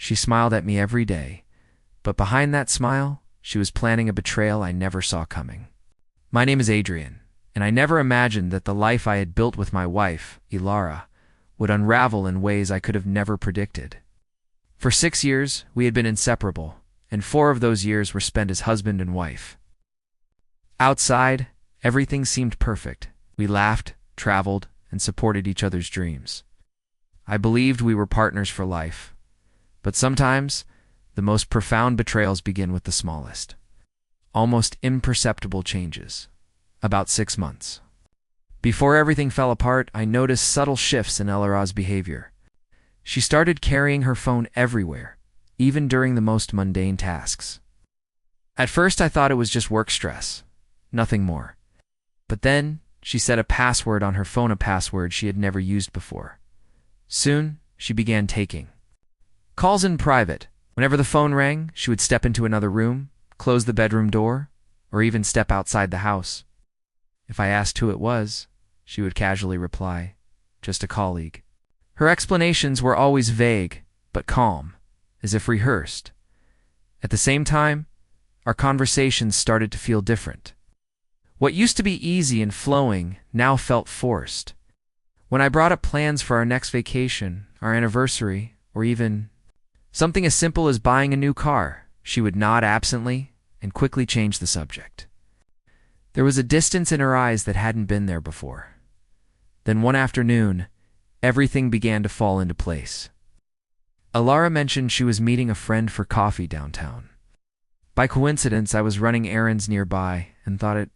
She smiled at me every day, but behind that smile, she was planning a betrayal I never saw coming. My name is Adrian, and I never imagined that the life I had built with my wife, Ilara, would unravel in ways I could have never predicted. For 6 years, we had been inseparable, and 4 of those years were spent as husband and wife. Outside, everything seemed perfect. We laughed, traveled, and supported each other's dreams. I believed we were partners for life. But sometimes, the most profound betrayals begin with the smallest, almost imperceptible changes. About 6 months. Before everything fell apart, I noticed subtle shifts in Ilara's behavior. She started carrying her phone everywhere, even during the most mundane tasks. At first, I thought it was just work stress, nothing more. But then, she set a password on her phone, a password she had never used before. Soon, she began taking calls in private. Whenever the phone rang, she would step into another room, close the bedroom door, or even step outside the house. If I asked who it was, she would casually reply, "Just a colleague." Her explanations were always vague, but calm, as if rehearsed. At the same time, our conversations started to feel different. What used to be easy and flowing now felt forced. When I brought up plans for our next vacation, our anniversary, or even something as simple as buying a new car, she would nod absently and quickly change the subject. There was a distance in her eyes that hadn't been there before. Then one afternoon, everything began to fall into place. Ilara mentioned she was meeting a friend for coffee downtown. By coincidence, I was running errands nearby and thought it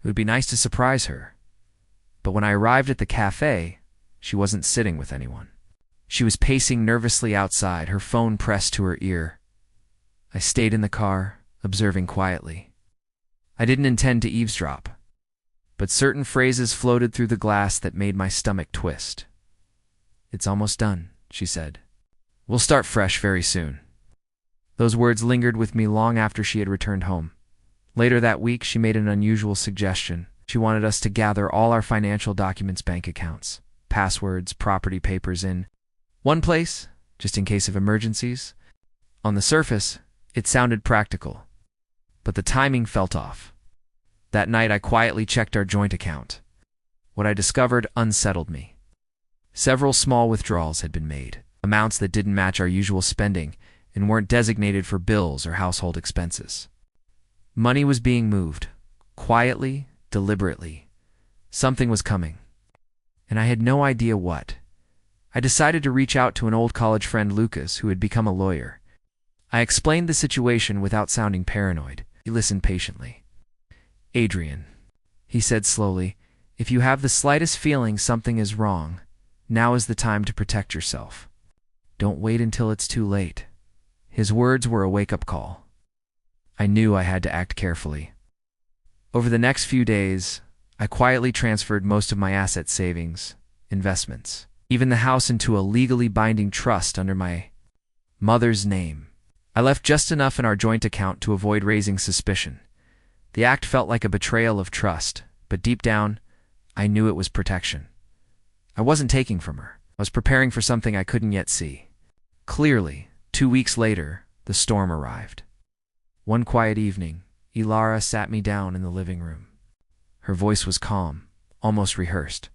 would be nice to surprise her. But when I arrived at the cafe, she wasn't sitting with anyone. She was pacing nervously outside, her phone pressed to her ear. I stayed in the car, observing quietly. I didn't intend to eavesdrop, but certain phrases floated through the glass that made my stomach twist. "It's almost done," she said. "We'll start fresh very soon." Those words lingered with me long after she had returned home. Later that week, she made an unusual suggestion. She wanted us to gather all our financial documents, bank accounts, passwords, property papers in one place, just in case of emergencies. On the surface, it sounded practical, but the timing felt off. That night, I quietly checked our joint account. What I discovered unsettled me. Several small withdrawals had been made, amounts that didn't match our usual spending and weren't designated for bills or household expenses. Money was being moved, quietly, deliberately. Something was coming, and I had no idea what. I decided to reach out to an old college friend, Lucas, who had become a lawyer. I explained the situation without sounding paranoid. He listened patiently. "Adrian," he said slowly, "if you have the slightest feeling something is wrong, now is the time to protect yourself. Don't wait until it's too late." His words were a wake-up call. I knew I had to act carefully. Over the next few days, I quietly transferred most of my asset savings, investments, even the house into a legally binding trust under my mother's name. I left just enough in our joint account to avoid raising suspicion. The act felt like a betrayal of trust, but deep down, I knew it was protection. I wasn't taking from her. I was preparing for something I couldn't yet see. Clearly, 2 weeks later, the storm arrived. One quiet evening, Ilara sat me down in the living room. Her voice was calm, almost rehearsed.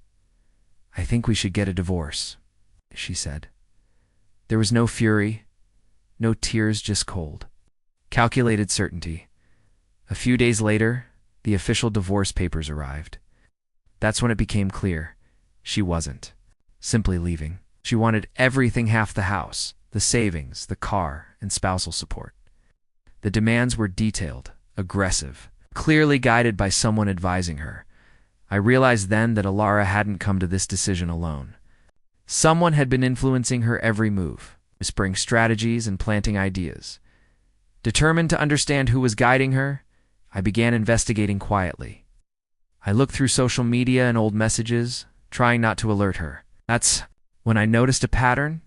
"I think we should get a divorce," she said. There was no fury, no tears, just cold, calculated certainty. A few days later, the official divorce papers arrived. That's when it became clear. She wasn't simply leaving. She wanted everything: half the house, the savings, the car, and spousal support. The demands were detailed, aggressive, clearly guided by someone advising her. I realized then that Ilara hadn't come to this decision alone. Someone had been influencing her every move, whispering strategies and planting ideas. Determined to understand who was guiding her, I began investigating quietly. I looked through social media and old messages, trying not to alert her. That's when I noticed a pattern.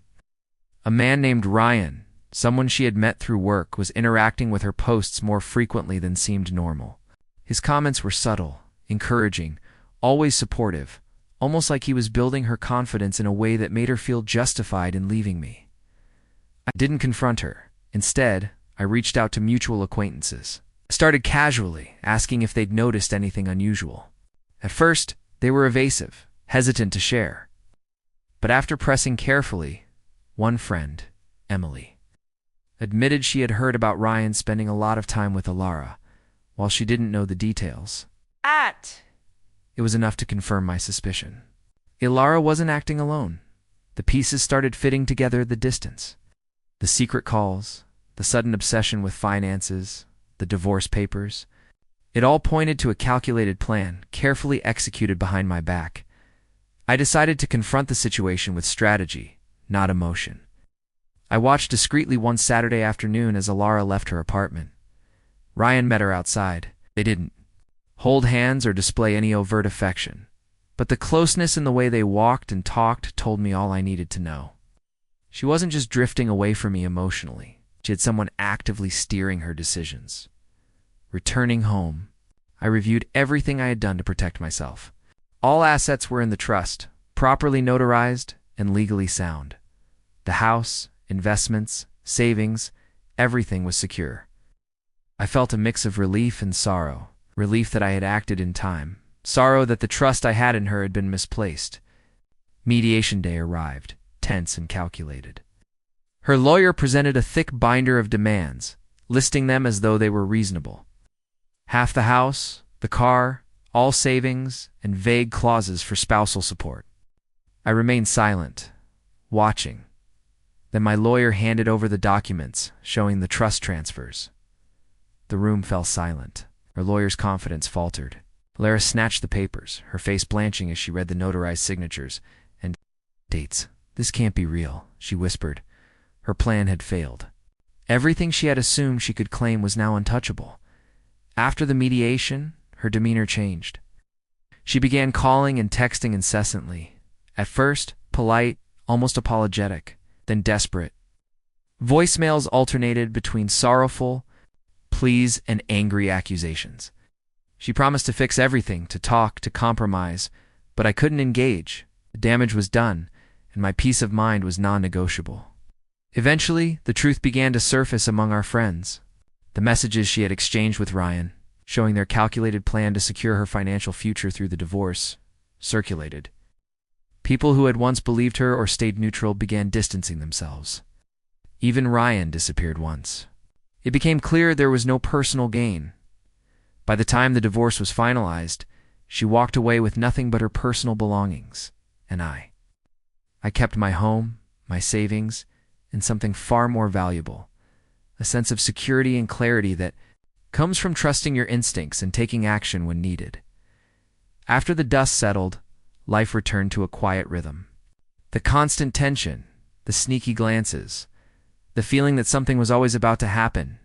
A man named Ryan, someone she had met through work, was interacting with her posts more frequently than seemed normal. His comments were subtle, encouraging, always supportive, almost like he was building her confidence in a way that made her feel justified in leaving me. I didn't confront her. Instead, I reached out to mutual acquaintances. I started casually, asking if they'd noticed anything unusual. At first, they were evasive, hesitant to share. But after pressing carefully, one friend, Emily, admitted she had heard about Ryan spending a lot of time with Ilara, while she didn't know the details. It was enough to confirm my suspicion. Ilara wasn't acting alone. The pieces started fitting together at the distance. The secret calls, the sudden obsession with finances, the divorce papers. It all pointed to a calculated plan, carefully executed behind my back. I decided to confront the situation with strategy, not emotion. I watched discreetly one Saturday afternoon as Ilara left her apartment. Ryan met her outside. They didn't hold hands or display any overt affection, but the closeness in the way they walked and talked told me all I needed to know. She wasn't just drifting away from me emotionally. She had someone actively steering her decisions. Returning home, I reviewed everything I had done to protect myself. All assets were in the trust, properly notarized and legally sound. The house, investments, savings, everything was secure. I felt a mix of relief and sorrow. Relief that I had acted in time. Sorrow that the trust I had in her had been misplaced. Mediation day arrived, tense and calculated. Her lawyer presented a thick binder of demands, listing them as though they were reasonable. Half the house, the car, all savings, and vague clauses for spousal support. I remained silent, watching. Then my lawyer handed over the documents, showing the trust transfers. The room fell silent. Her lawyer's confidence faltered. Lara snatched the papers, her face blanching as she read the notarized signatures and dates. "This can't be real," she whispered. Her plan had failed. Everything she had assumed she could claim was now untouchable. After the mediation, her demeanor changed. She began calling and texting incessantly. At first, polite, almost apologetic, then desperate. Voicemails alternated between sorrowful pleas and angry accusations. She promised to fix everything, to talk, to compromise, but I couldn't engage. The damage was done, and my peace of mind was non-negotiable. Eventually, the truth began to surface among our friends. The messages she had exchanged with Ryan, showing their calculated plan to secure her financial future through the divorce, circulated. People who had once believed her or stayed neutral began distancing themselves. Even Ryan disappeared once. It became clear there was no personal gain. By the time the divorce was finalized, she walked away with nothing but her personal belongings, and I kept my home, my savings, and something far more valuable, a sense of security and clarity that comes from trusting your instincts and taking action when needed. After the dust settled, life returned to a quiet rhythm. The constant tension, the sneaky glances, the feeling that something was always about to happen,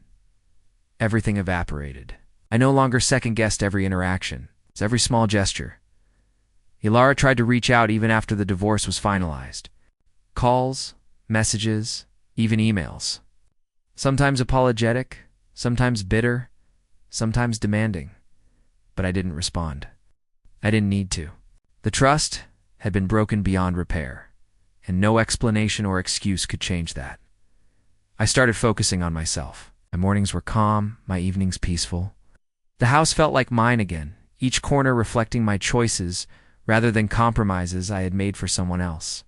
everything evaporated. I no longer second-guessed every interaction, every small gesture. Ilara tried to reach out even after the divorce was finalized. Calls, messages, even emails. Sometimes apologetic, sometimes bitter, sometimes demanding. But I didn't respond. I didn't need to. The trust had been broken beyond repair, and no explanation or excuse could change that. I started focusing on myself. My mornings were calm, my evenings peaceful. The house felt like mine again, each corner reflecting my choices rather than compromises I had made for someone else.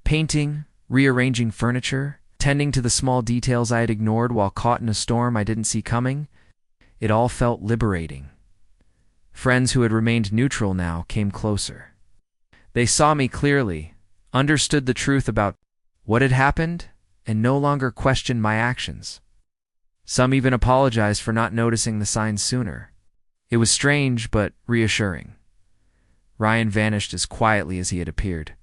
Painting, rearranging furniture, tending to the small details I had ignored while caught in a storm I didn't see coming, it all felt liberating. Friends who had remained neutral now came closer. They saw me clearly, understood the truth about what had happened, and no longer questioned my actions. Some even apologized for not noticing the signs sooner. It was strange, but reassuring. Ryan vanished as quietly as he had appeared.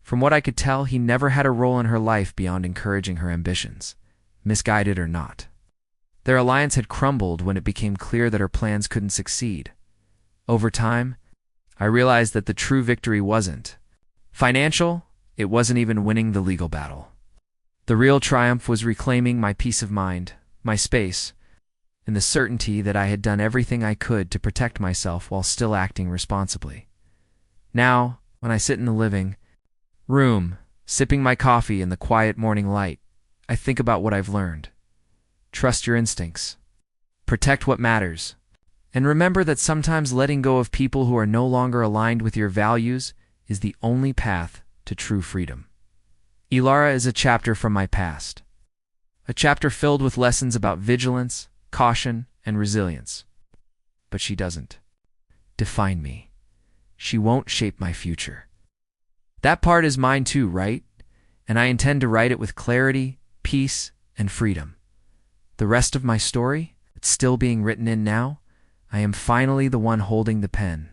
From what I could tell, he never had a role in her life beyond encouraging her ambitions, misguided or not. Their alliance had crumbled when it became clear that her plans couldn't succeed. Over time, I realized that the true victory wasn't financial, it wasn't even winning the legal battle. The real triumph was reclaiming my peace of mind, my space, and the certainty that I had done everything I could to protect myself while still acting responsibly. Now, when I sit in the living room, sipping my coffee in the quiet morning light, I think about what I've learned. Trust your instincts. Protect what matters. And remember that sometimes letting go of people who are no longer aligned with your values is the only path to true freedom. Ilara is a chapter from my past. A chapter filled with lessons about vigilance, caution, and resilience. But she doesn't define me. She won't shape my future. That part is mine too, right? And I intend to write it with clarity, peace, and freedom. The rest of my story, it's still being written in now. I am finally the one holding the pen.